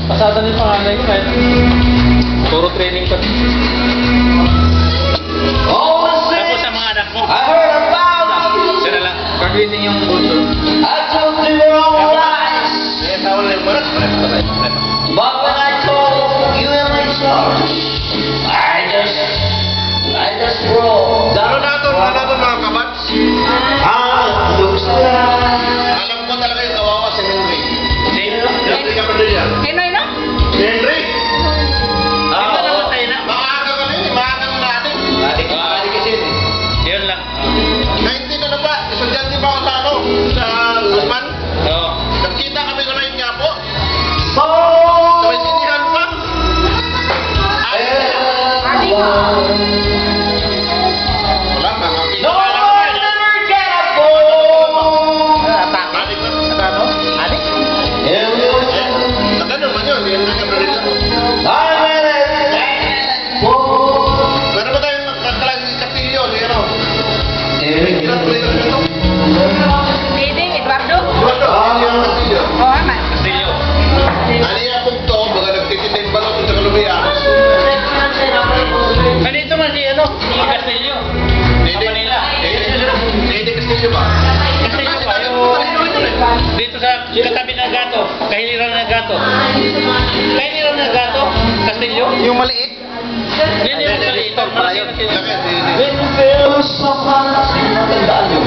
Pasada na yung pangalan ko kahit puro training ka. Tapos sa mga anak mo. Sira lang. Pag-reading yung bunso. Kaya tawal na yung mga. But when I call you in my songs, I just broke Ano down. na ito mga kabats? Alam ko talaga yung kawawa si Henry. Henry ka pa rin yan. Ino? Henry! Ito namatay na. Maaga ka rin, maaga na natin. Balik kasi yun eh. Yun lang. 19 na ba? Estudyante pa ako sa ano? Sa Guzman? Oo. Nagkita kami ko na yung po. Oh! Sa may sinihan pa. Wala pa, makita No, pa lang I naman. never get a phone. Adik ba? Ano? Adik? Nagano man yun, Henry ka pa rin lang. Meron ba tayong kakalain si Castillo? Si ano? Ilan tuloy ka ito? Diding, Eduardo? Eduardo, Castillo, Castillo. Oh, aman. Castillo. Aliya kong to, baga nagtititin balot sa Kalubiya. Kanito man si ano? Si Castillo. Manila. Dede Castillo ba? Castillo pa. Dito sa katabi ng gato. Kahiliran ng gato. Kahiliran ng gato. Castillo. Yung maliit? Hindi yung maliit. Malaki na sila. Laki, When you feel so far, matandaan yun.